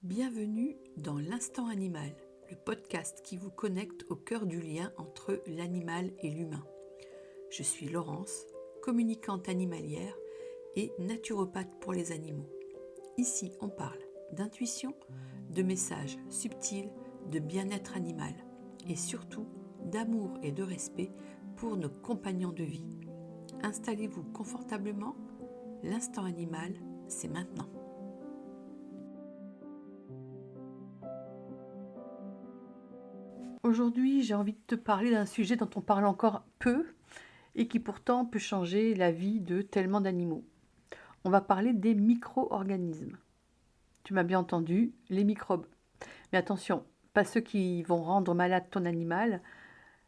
Bienvenue dans l'Instant Animal, le podcast qui vous connecte au cœur du lien entre l'animal et l'humain. Je suis Laurence, communicante animalière et naturopathe pour les animaux. Ici, on parle d'intuition, de messages subtils, de bien-être animal et surtout d'amour et de respect pour nos compagnons de vie. Installez-vous confortablement, l'Instant Animal, c'est maintenant. Aujourd'hui, j'ai envie de te parler d'un sujet dont on parle encore peu et qui pourtant peut changer la vie de tellement d'animaux. On va parler des micro-organismes. Tu m'as bien entendu, les microbes. Mais attention, pas ceux qui vont rendre malade ton animal,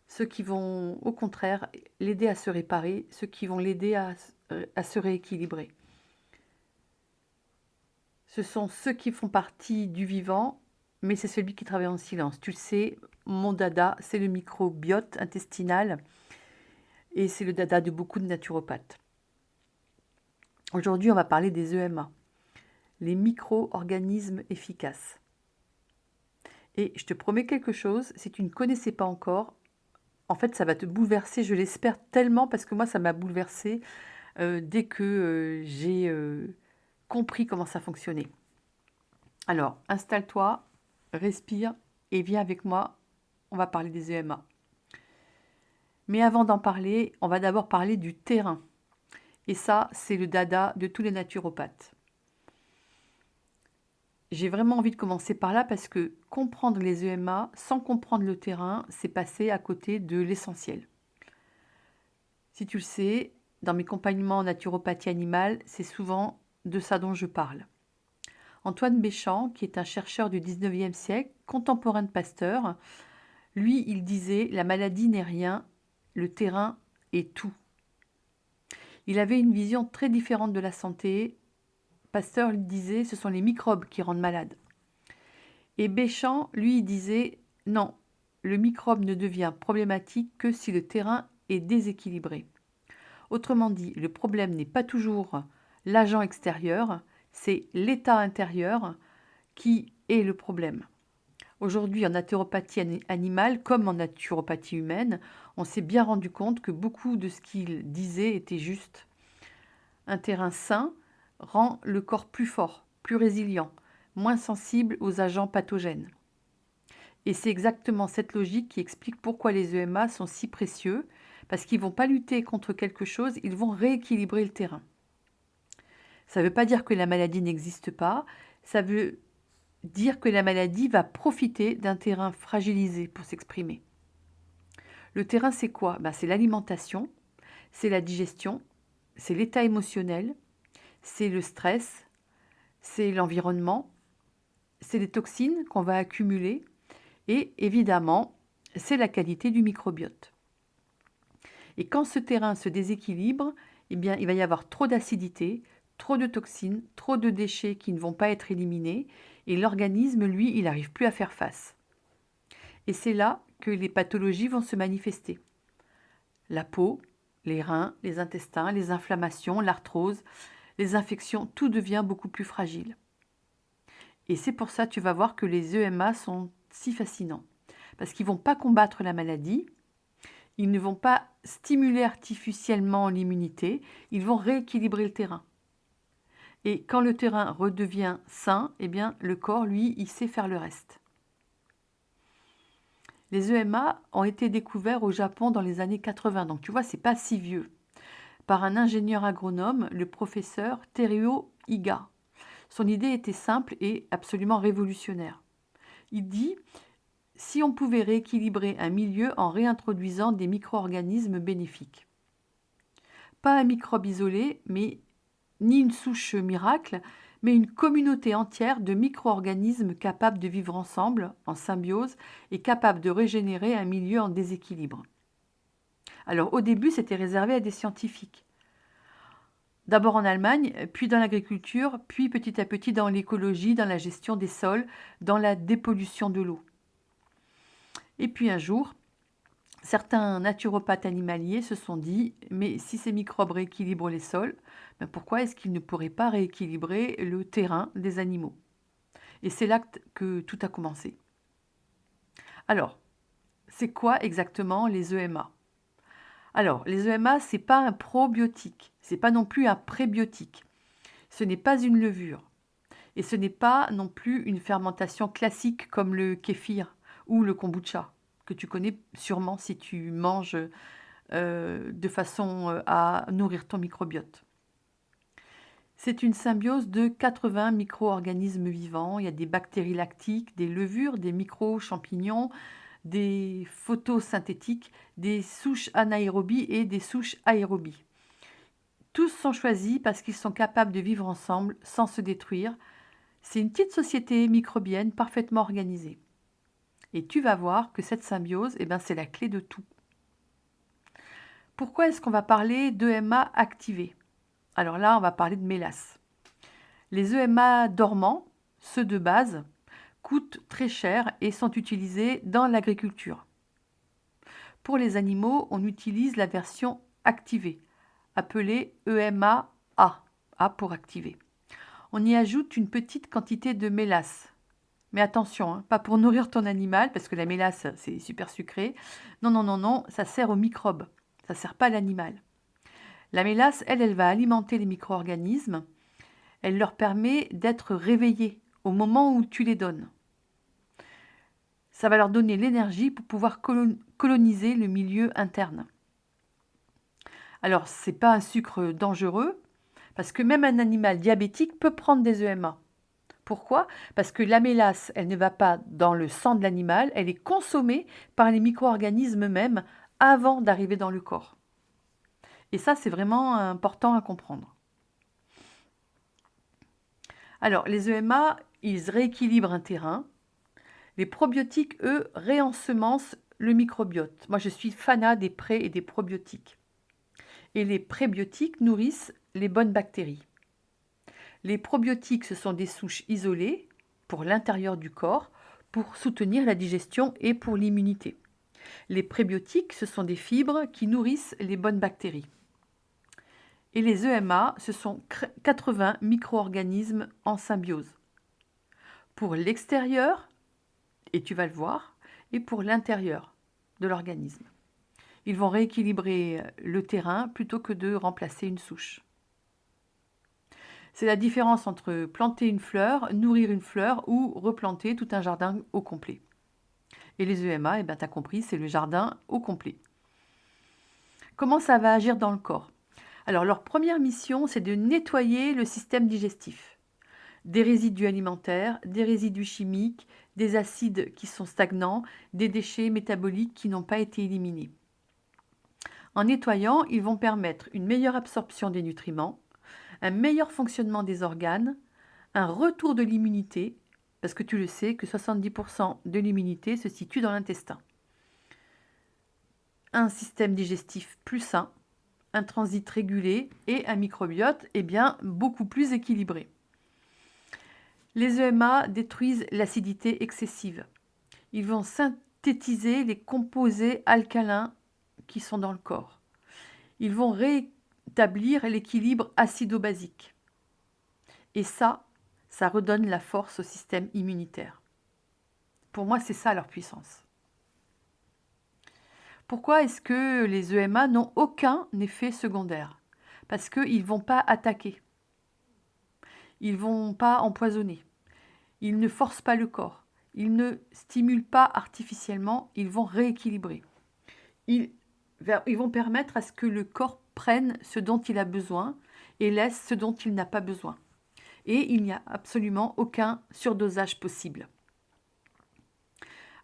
ceux qui vont au contraire l'aider à se réparer, ceux qui vont l'aider à se rééquilibrer. Ce sont ceux qui font partie du vivant, mais c'est celui qui travaille en silence. Tu le sais, mon dada, c'est le microbiote intestinal et c'est le dada de beaucoup de naturopathes. Aujourd'hui, on va parler des EMA, les micro-organismes efficaces. Et je te promets quelque chose, si tu ne connaissais pas encore, en fait, ça va te bouleverser, je l'espère tellement, parce que moi, ça m'a bouleversée dès que j'ai compris comment ça fonctionnait. Alors, installe-toi, respire et viens avec moi, on va parler des EMA. Mais avant d'en parler, on va d'abord parler du terrain. Et ça, c'est le dada de tous les naturopathes. J'ai vraiment envie de commencer par là parce que comprendre les EMA sans comprendre le terrain, c'est passer à côté de l'essentiel. Si tu le sais, dans mes accompagnements en naturopathie animale, c'est souvent de ça dont je parle. Antoine Béchamp, qui est un chercheur du 19e siècle, contemporain de Pasteur, lui, il disait « La maladie n'est rien, le terrain est tout ». Il avait une vision très différente de la santé. Pasteur lui disait « Ce sont les microbes qui rendent malade ». Et Béchamp, lui, disait « Non, le microbe ne devient problématique que si le terrain est déséquilibré ». Autrement dit, le problème n'est pas toujours l'agent extérieur, c'est l'état intérieur qui est le problème. Aujourd'hui, en naturopathie animale comme en naturopathie humaine, on s'est bien rendu compte que beaucoup de ce qu'il disait était juste. Un terrain sain rend le corps plus fort, plus résilient, moins sensible aux agents pathogènes. Et c'est exactement cette logique qui explique pourquoi les EMA sont si précieux, parce qu'ils ne vont pas lutter contre quelque chose, ils vont rééquilibrer le terrain. Ça ne veut pas dire que la maladie n'existe pas, ça veut dire que la maladie va profiter d'un terrain fragilisé pour s'exprimer. Le terrain, c'est quoi ? C'est l'alimentation, c'est la digestion, c'est l'état émotionnel, c'est le stress, c'est l'environnement, c'est les toxines qu'on va accumuler et évidemment, c'est la qualité du microbiote. Et quand ce terrain se déséquilibre, eh bien, il va y avoir trop d'acidité, trop de toxines, trop de déchets qui ne vont pas être éliminés et l'organisme, lui, il n'arrive plus à faire face. Et c'est là que les pathologies vont se manifester. La peau, les reins, les intestins, les inflammations, l'arthrose, les infections, tout devient beaucoup plus fragile. Et c'est pour ça, tu vas voir que les EMA sont si fascinants. Parce qu'ils ne vont pas combattre la maladie, ils ne vont pas stimuler artificiellement l'immunité, ils vont rééquilibrer le terrain. Et quand le terrain redevient sain, eh bien, le corps, lui, il sait faire le reste. Les EMA ont été découverts au Japon dans les années 80, donc tu vois, c'est pas si vieux, par un ingénieur agronome, le professeur Teruo Iga. Son idée était simple et absolument révolutionnaire. Il dit « Si on pouvait rééquilibrer un milieu en réintroduisant des micro-organismes bénéfiques ». Pas un microbe isolé, mais ni une souche miracle, mais une communauté entière de micro-organismes capables de vivre ensemble, en symbiose, et capables de régénérer un milieu en déséquilibre. Alors au début, c'était réservé à des scientifiques. D'abord en Allemagne, puis dans l'agriculture, puis petit à petit dans l'écologie, dans la gestion des sols, dans la dépollution de l'eau. Et puis un jour, certains naturopathes animaliers se sont dit « Mais si ces microbes rééquilibrent les sols, pourquoi est-ce qu'ils ne pourraient pas rééquilibrer le terrain des animaux ?» Et c'est là que tout a commencé. Alors, c'est quoi exactement les EMA? Alors, les EMA, ce n'est pas un probiotique, ce n'est pas non plus un prébiotique, ce n'est pas une levure, et ce n'est pas non plus une fermentation classique comme le kéfir ou le kombucha, que tu connais sûrement si tu manges de façon à nourrir ton microbiote. C'est une symbiose de 80 micro-organismes vivants. Il y a des bactéries lactiques, des levures, des micro-champignons, des photosynthétiques, des souches anaérobies et des souches aérobies. Tous sont choisis parce qu'ils sont capables de vivre ensemble sans se détruire. C'est une petite société microbienne parfaitement organisée. Et tu vas voir que cette symbiose, c'est la clé de tout. Pourquoi est-ce qu'on va parler d'EMA activés? Alors là, on va parler de mélasse. Les EMA dormants, ceux de base, coûtent très cher et sont utilisés dans l'agriculture. Pour les animaux, on utilise la version activée, appelée EMA-A, A pour activer. On y ajoute une petite quantité de mélasse. Mais attention, pas pour nourrir ton animal, parce que la mélasse, c'est super sucré. Non, non, non, non, ça sert aux microbes, ça ne sert pas à l'animal. La mélasse, elle va alimenter les micro-organismes. Elle leur permet d'être réveillés au moment où tu les donnes. Ça va leur donner l'énergie pour pouvoir coloniser le milieu interne. Alors, ce n'est pas un sucre dangereux, parce que même un animal diabétique peut prendre des EMA. Pourquoi? Parce que la mélasse, elle ne va pas dans le sang de l'animal, elle est consommée par les micro-organismes eux-mêmes avant d'arriver dans le corps. Et ça, c'est vraiment important à comprendre. Alors, les EMA, ils rééquilibrent un terrain. Les probiotiques, eux, réensemencent le microbiote. Moi, je suis fanat des pré- et des probiotiques. Et les prébiotiques nourrissent les bonnes bactéries. Les probiotiques, ce sont des souches isolées pour l'intérieur du corps, pour soutenir la digestion et pour l'immunité. Les prébiotiques, ce sont des fibres qui nourrissent les bonnes bactéries. Et les EMA, ce sont 80 micro-organismes en symbiose. Pour l'extérieur, et tu vas le voir, et pour l'intérieur de l'organisme. Ils vont rééquilibrer le terrain plutôt que de remplacer une souche. C'est la différence entre planter une fleur, nourrir une fleur ou replanter tout un jardin au complet. Et les EMA, tu as compris, c'est le jardin au complet. Comment ça va agir dans le corps? Alors, leur première mission, c'est de nettoyer le système digestif. Des résidus alimentaires, des résidus chimiques, des acides qui sont stagnants, des déchets métaboliques qui n'ont pas été éliminés. En nettoyant, ils vont permettre une meilleure absorption des nutriments, un meilleur fonctionnement des organes, un retour de l'immunité, parce que tu le sais que 70% de l'immunité se situe dans l'intestin. Un système digestif plus sain, un transit régulé et un microbiote beaucoup plus équilibré. Les EMA détruisent l'acidité excessive. Ils vont synthétiser les composés alcalins qui sont dans le corps. Ils vont rétablir l'équilibre acido-basique. Et ça redonne la force au système immunitaire. Pour moi, c'est ça leur puissance. Pourquoi est-ce que les EMA n'ont aucun effet secondaire? Parce qu'ils ne vont pas attaquer. Ils ne vont pas empoisonner. Ils ne forcent pas le corps. Ils ne stimulent pas artificiellement. Ils vont rééquilibrer. Ils vont permettre à ce que le corps prenne ce dont il a besoin et laisse ce dont il n'a pas besoin. Et il n'y a absolument aucun surdosage possible.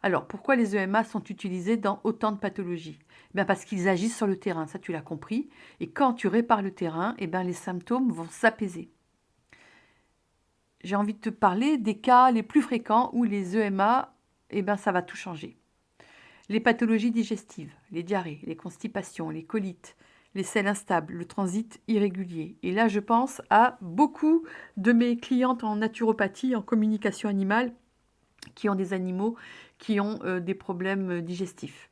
Alors, pourquoi les EMA sont utilisés dans autant de pathologies? Parce qu'ils agissent sur le terrain, ça tu l'as compris. Et quand tu répares le terrain, les symptômes vont s'apaiser. J'ai envie de te parler des cas les plus fréquents où les EMA, ça va tout changer. Les pathologies digestives, les diarrhées, les constipations, les colites, les selles instables, le transit irrégulier. Et là, je pense à beaucoup de mes clientes en naturopathie, en communication animale, qui ont des animaux qui ont des problèmes digestifs.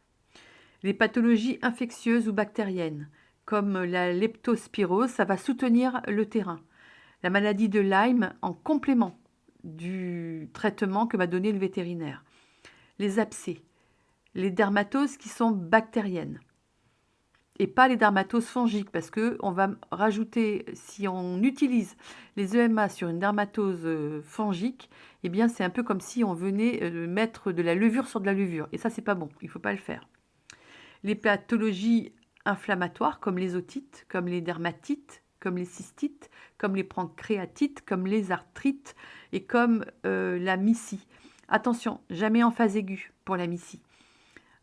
Les pathologies infectieuses ou bactériennes, comme la leptospirose, ça va soutenir le terrain. La maladie de Lyme en complément du traitement que va donner le vétérinaire. Les abcès, les dermatoses qui sont bactériennes et pas les dermatoses fongiques, parce qu'on va rajouter, si on utilise les EMA sur une dermatose fongique, eh bien c'est un peu comme si on venait mettre de la levure sur de la levure, et ça c'est pas bon, il ne faut pas le faire. Les pathologies inflammatoires comme les otites, comme les dermatites, comme les cystites, comme les pancréatites, comme les arthrites et comme la mycie. Attention, jamais en phase aiguë pour la mycie.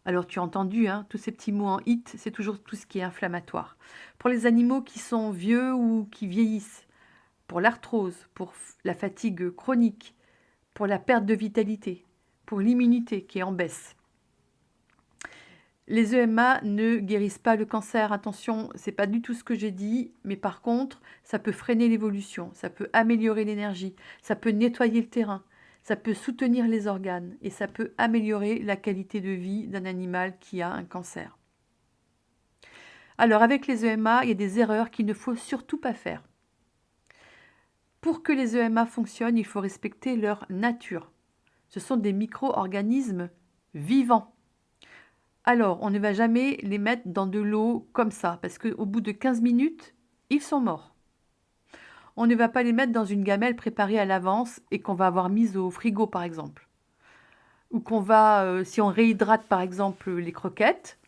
Alors tu as entendu, hein, tous ces petits mots en it, c'est toujours tout ce qui est inflammatoire. Pour les animaux qui sont vieux ou qui vieillissent, pour l'arthrose, pour la fatigue chronique, pour la perte de vitalité, pour l'immunité qui est en baisse. Les EMA ne guérissent pas le cancer, attention, c'est pas du tout ce que j'ai dit, mais par contre, ça peut freiner l'évolution, ça peut améliorer l'énergie, ça peut nettoyer le terrain, ça peut soutenir les organes et ça peut améliorer la qualité de vie d'un animal qui a un cancer. Alors avec les EMA, il y a des erreurs qu'il ne faut surtout pas faire. Pour que les EMA fonctionnent, il faut respecter leur nature. Ce sont des micro-organismes vivants. Alors, on ne va jamais les mettre dans de l'eau comme ça, parce qu'au bout de 15 minutes, ils sont morts. On ne va pas les mettre dans une gamelle préparée à l'avance et qu'on va avoir mise au frigo, par exemple. Ou qu'on va, si on réhydrate, par exemple, les croquettes,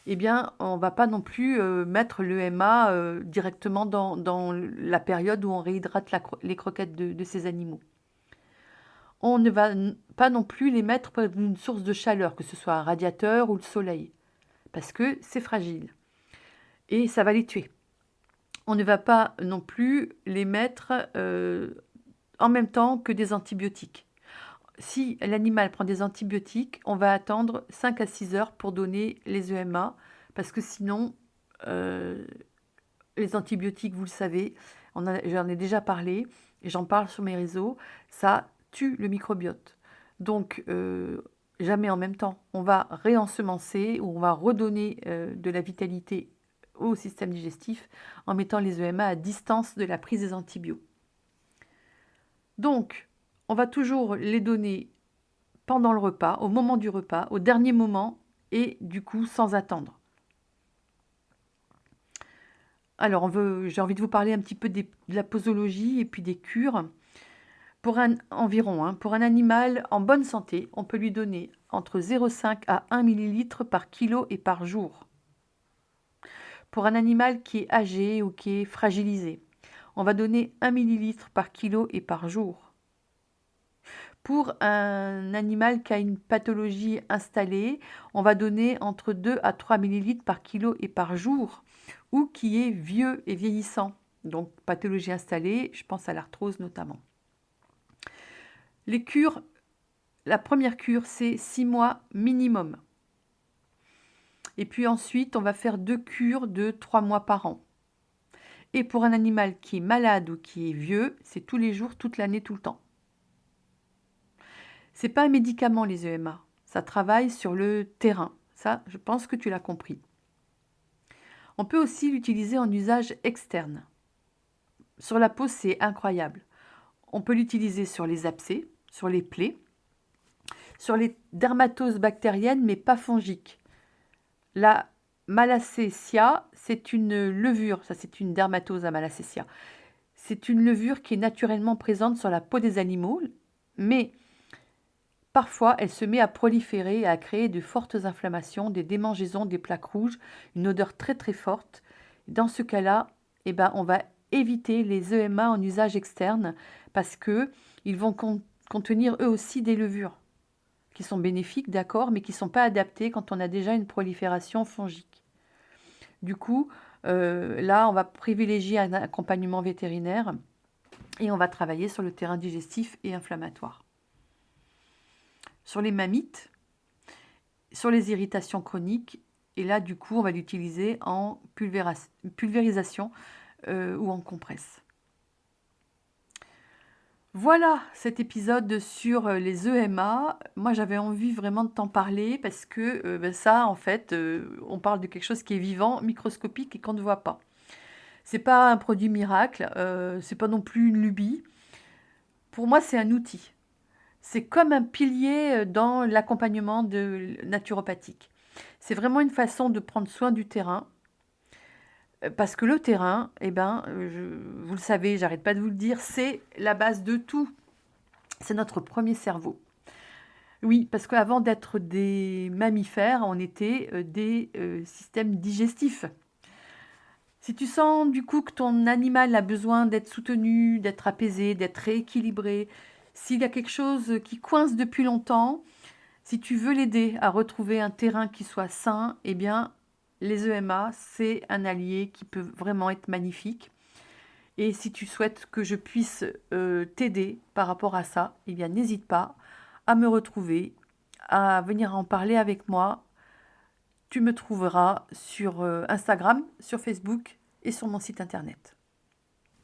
eh bien, on ne va pas non plus mettre l'EMA directement dans la période où on réhydrate les croquettes de ces animaux. On ne va pas non plus les mettre près d'une source de chaleur, que ce soit un radiateur ou le soleil, parce que c'est fragile et ça va les tuer. On ne va pas non plus les mettre en même temps que des antibiotiques. Si l'animal prend des antibiotiques, on va attendre 5 à 6 heures pour donner les EMA, parce que sinon, les antibiotiques, vous le savez, j'en ai déjà parlé, et j'en parle sur mes réseaux, ça tue le microbiote. Donc, jamais en même temps. On va réensemencer ou on va redonner de la vitalité au système digestif en mettant les EMA à distance de la prise des antibiotiques. Donc, on va toujours les donner pendant le repas, au moment du repas, au dernier moment et du coup sans attendre. Alors, j'ai envie de vous parler un petit peu de la posologie et puis des cures. Pour un animal en bonne santé, on peut lui donner entre 0,5 à 1 ml par kilo et par jour. Pour un animal qui est âgé ou qui est fragilisé, on va donner 1 ml par kilo et par jour. Pour un animal qui a une pathologie installée, on va donner entre 2 à 3 ml par kilo et par jour, ou qui est vieux et vieillissant. Donc pathologie installée, je pense à l'arthrose notamment. Les cures, la première cure, c'est 6 mois minimum. Et puis ensuite, on va faire 2 cures de 3 mois par an. Et pour un animal qui est malade ou qui est vieux, c'est tous les jours, toute l'année, tout le temps. C'est pas un médicament, les EMA. Ça travaille sur le terrain. Ça, je pense que tu l'as compris. On peut aussi l'utiliser en usage externe. Sur la peau, c'est incroyable. On peut l'utiliser sur les abcès, sur les plaies, sur les dermatoses bactériennes, mais pas fongiques. La Malassezia, c'est une levure, ça c'est une dermatose à Malassezia. C'est une levure qui est naturellement présente sur la peau des animaux, mais parfois elle se met à proliférer et à créer de fortes inflammations, des démangeaisons, des plaques rouges, une odeur très très forte. Dans ce cas-là, on va éviter les EMA en usage externe parce qu'ils vont contenir eux aussi des levures qui sont bénéfiques, d'accord, mais qui ne sont pas adaptées quand on a déjà une prolifération fongique. Du coup, là, on va privilégier un accompagnement vétérinaire et on va travailler sur le terrain digestif et inflammatoire. Sur les mammites, sur les irritations chroniques, et là, du coup, on va l'utiliser en pulvérisation ou en compresse. Voilà cet épisode sur les EMA. Moi, j'avais envie vraiment de t'en parler parce que ça, en fait, on parle de quelque chose qui est vivant, microscopique et qu'on ne voit pas. C'est pas un produit miracle, c'est pas non plus une lubie. Pour moi, c'est un outil. C'est comme un pilier dans l'accompagnement naturopathique. C'est vraiment une façon de prendre soin du terrain. Parce que le terrain, vous le savez, j'arrête pas de vous le dire, c'est la base de tout. C'est notre premier cerveau. Oui, parce qu'avant d'être des mammifères, on était des systèmes digestifs. Si tu sens du coup que ton animal a besoin d'être soutenu, d'être apaisé, d'être rééquilibré, s'il y a quelque chose qui coince depuis longtemps, si tu veux l'aider à retrouver un terrain qui soit sain, eh bien, les EMA, c'est un allié qui peut vraiment être magnifique. Et si tu souhaites que je puisse t'aider par rapport à ça, eh bien, n'hésite pas à me retrouver, à venir en parler avec moi. Tu me trouveras sur Instagram, sur Facebook et sur mon site internet.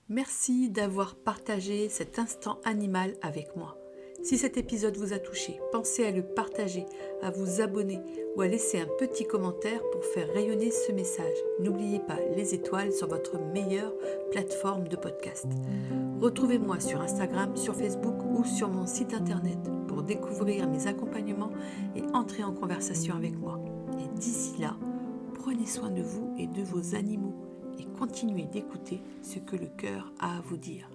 Merci d'avoir partagé cet instant animal avec moi. Si cet épisode vous a touché, pensez à le partager, à vous abonner ou à laisser un petit commentaire pour faire rayonner ce message. N'oubliez pas les étoiles sur votre meilleure plateforme de podcast. Retrouvez-moi sur Instagram, sur Facebook ou sur mon site internet pour découvrir mes accompagnements et entrer en conversation avec moi. Et d'ici là, prenez soin de vous et de vos animaux et continuez d'écouter ce que le cœur a à vous dire.